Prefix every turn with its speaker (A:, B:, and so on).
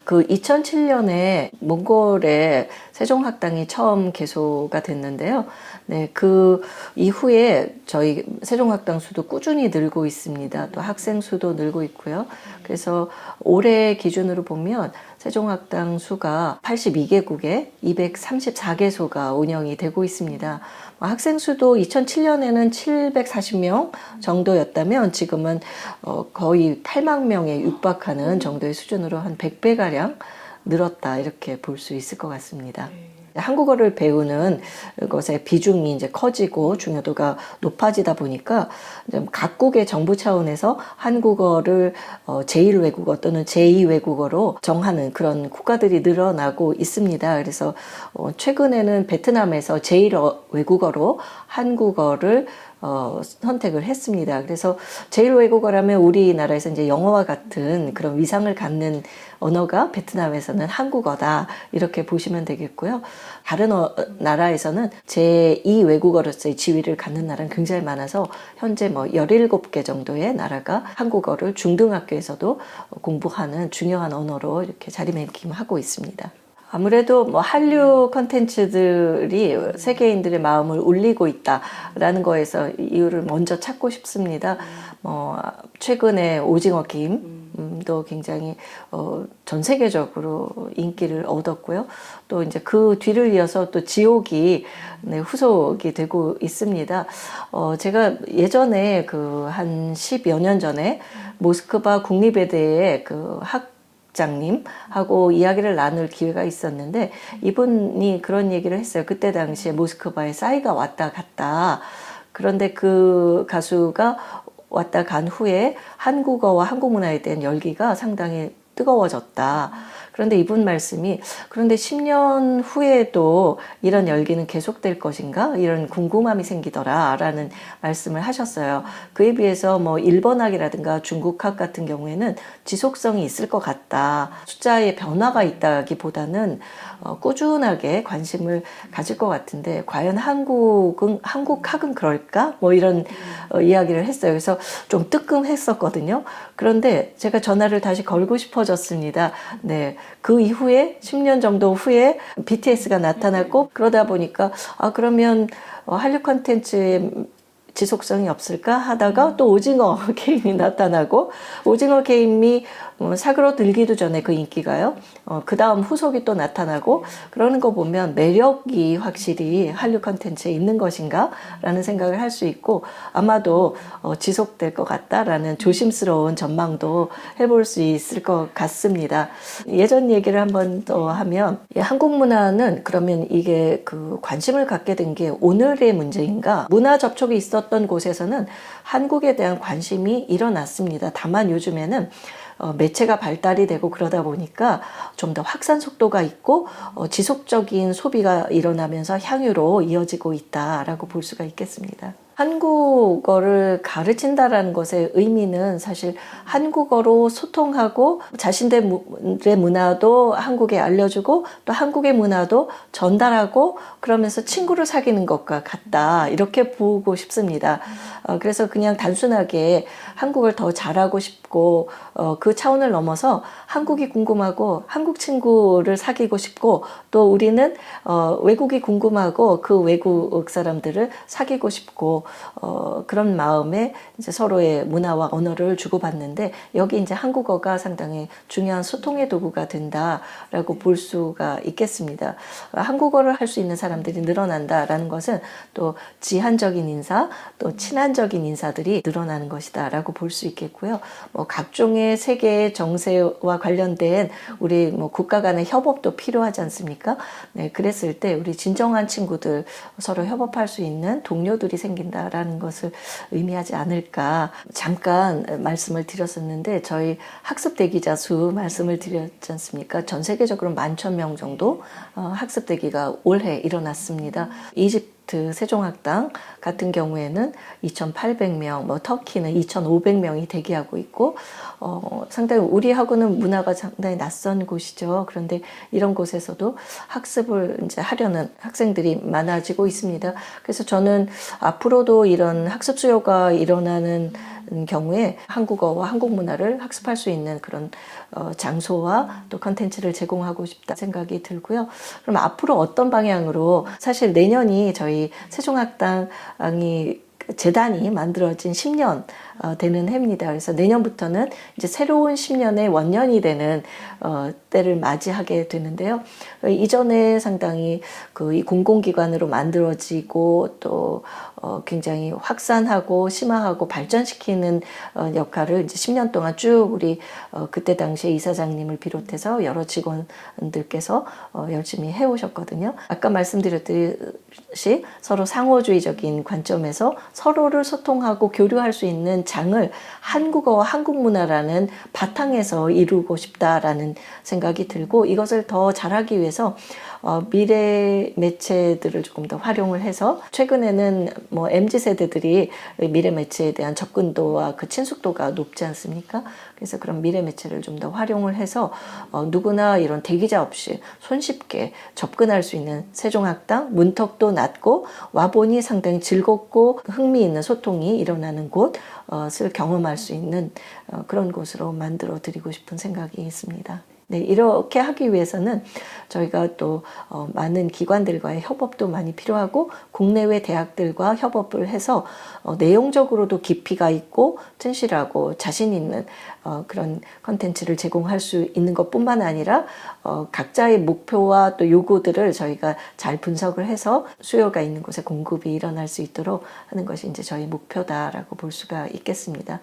A: 그 2007년에 몽골에 세종학당이 처음 개소가 됐는데요. 네, 그 이후에 저희 세종학당 수도 꾸준히 늘고 있습니다. 또 학생 수도 늘고 있고요. 그래서 올해 기준으로 보면 세종학당 수가 82개국에 234개소가 운영이 되고 있습니다. 학생 수도 2007년에는 740명 정도였다면 지금은 거의 8만 명에 육박하는 정도의 수준으로 한 100배가량 늘었다 이렇게 볼 수 있을 것 같습니다. 한국어를 배우는 것의 비중이 이제 커지고 중요도가 높아지다 보니까 각국의 정부 차원에서 한국어를 제1외국어 또는 제2외국어로 정하는 그런 국가들이 늘어나고 있습니다. 그래서 최근에는 베트남에서 제1외국어로 한국어를 선택을 했습니다. 그래서 제1외국어라면 우리나라에서 이제 영어와 같은 그런 위상을 갖는 언어가 베트남에서는 한국어다 이렇게 보시면 되겠고요. 다른 나라에서는 제2외국어로서의 지위를 갖는 나라는 굉장히 많아서 현재 17개 정도의 나라가 한국어를 중등학교에서도 공부하는 중요한 언어로 이렇게 자리매김하고 있습니다. 아무래도 한류 컨텐츠들이 세계인들의 마음을 울리고 있다라는 거에서 이유를 먼저 찾고 싶습니다. 최근에 오징어 게임도 굉장히 전 세계적으로 인기를 얻었고요. 또 이제 그 뒤를 이어서 또 지옥이 후속이 되고 있습니다. 제가 예전에 한 10여 년 전에 모스크바 국립외대의 장님하고 이야기를 나눌 기회가 있었는데 이분이 그런 얘기를 했어요. 그때 당시에 모스크바에 싸이가 왔다 갔다. 그런데 그 가수가 왔다 간 후에 한국어와 한국 문화에 대한 열기가 상당히 뜨거워졌다. 그런데 이분 말씀이 그런데 10년 후에도 이런 열기는 계속될 것인가? 이런 궁금함이 생기더라 라는 말씀을 하셨어요. 그에 비해서 일본학이라든가 중국학 같은 경우에는 지속성이 있을 것 같다. 숫자의 변화가 있다기보다는 꾸준하게 관심을 가질 것 같은데 과연 한국학은 그럴까? 이런 이야기를 했어요. 그래서 좀 뜨끔했었거든요. 그런데 제가 전화를 다시 걸고 싶어졌습니다. 네. 그 이후에 10년 정도 후에 BTS가 나타났고 그러다 보니까 그러면 한류 콘텐츠의 지속성이 없을까 하다가 또 오징어 게임이 나타나고 오징어 게임이 사그러들기도 전에 그 인기가요. 그 다음 후속이 또 나타나고 그러는 거 보면 매력이 확실히 한류 콘텐츠에 있는 것인가 라는 생각을 할 수 있고 아마도 지속될 것 같다라는 조심스러운 전망도 해볼 수 있을 것 같습니다. 예전 얘기를 한번 더 하면 한국 문화는 그러면 이게 관심을 갖게 된 게 오늘의 문제인가? 문화 접촉이 있었던 곳에서는 한국에 대한 관심이 일어났습니다. 다만 요즘에는 매체가 발달이 되고 그러다 보니까 좀 더 확산 속도가 있고 지속적인 소비가 일어나면서 향유로 이어지고 있다라고 볼 수가 있겠습니다. 한국어를 가르친다라는 것의 의미는 사실 한국어로 소통하고 자신들의 문화도 한국에 알려주고 또 한국의 문화도 전달하고 그러면서 친구를 사귀는 것과 같다 이렇게 보고 싶습니다. 그래서 그냥 단순하게 한국을 더 잘하고 싶고 그 차원을 넘어서 한국이 궁금하고 한국 친구를 사귀고 싶고 또 우리는 외국이 궁금하고 그 외국 사람들을 사귀고 싶고 그런 마음에 이제 서로의 문화와 언어를 주고받는데 여기 이제 한국어가 상당히 중요한 소통의 도구가 된다라고 볼 수가 있겠습니다. 한국어를 할 수 있는 사람들이 늘어난다라는 것은 또 지한적인 인사, 또 친한적인 인사들이 늘어나는 것이다라고 볼 수 있겠고요. 각종의 세계의 정세와 관련된 우리 국가 간의 협업도 필요하지 않습니까? 네, 그랬을 때 우리 진정한 친구들 서로 협업할 수 있는 동료들이 생긴다라는 것을 의미하지 않을까. 잠깐 말씀을 드렸었는데 저희 학습 대기자 수 말씀을 드렸지 않습니까? 전 세계적으로 11,000명 정도 학습 대기가 올해 일어났습니다. 이집트 이집트 세종학당 같은 경우에는 2,800명, 뭐 터키는 2,500명이 대기하고 있고 상당히 우리하고는 문화가 상당히 낯선 곳이죠. 그런데 이런 곳에서도 학습을 이제 하려는 학생들이 많아지고 있습니다. 그래서 저는 앞으로도 이런 학습 수요가 일어나는 경우에 한국어와 한국 문화를 학습할 수 있는 그런 장소와 또 컨텐츠를 제공하고 싶다 생각이 들고요. 그럼 앞으로 어떤 방향으로, 사실 내년이 저희 세종학당이 재단이 만들어진 10년 되는 해입니다. 그래서 내년부터는 이제 새로운 10년의 원년이 되는 때를 맞이하게 되는데요. 이전에 상당히 이 공공기관으로 만들어지고 또 굉장히 확산하고 심화하고 발전시키는 역할을 이제 10년 동안 쭉 우리 그때 당시에 이사장님을 비롯해서 여러 직원들께서 열심히 해오셨거든요. 아까 말씀드렸듯이 서로 상호주의적인 관점에서 서로를 소통하고 교류할 수 있는 장을 한국어와 한국 문화라는 바탕에서 이루고 싶다라는 생각이 들고, 이것을 더 잘하기 위해서 미래 매체들을 조금 더 활용을 해서, 최근에는 뭐 MZ세대들이 미래 매체에 대한 접근도와 그 친숙도가 높지 않습니까? 그래서 그런 미래 매체를 좀 더 활용을 해서 누구나 이런 대기자 없이 손쉽게 접근할 수 있는 세종학당, 문턱도 낮고 와보니 상당히 즐겁고 흥미있는 소통이 일어나는 곳을 경험할 수 있는 그런 곳으로 만들어 드리고 싶은 생각이 있습니다. 네, 이렇게 하기 위해서는 저희가 또 많은 기관들과의 협업도 많이 필요하고, 국내외 대학들과 협업을 해서 내용적으로도 깊이가 있고 튼실하고 자신 있는 그런 컨텐츠를 제공할 수 있는 것뿐만 아니라 각자의 목표와 또 요구들을 저희가 잘 분석을 해서 수요가 있는 곳에 공급이 일어날 수 있도록 하는 것이 이제 저희 목표다라고 볼 수가 있겠습니다.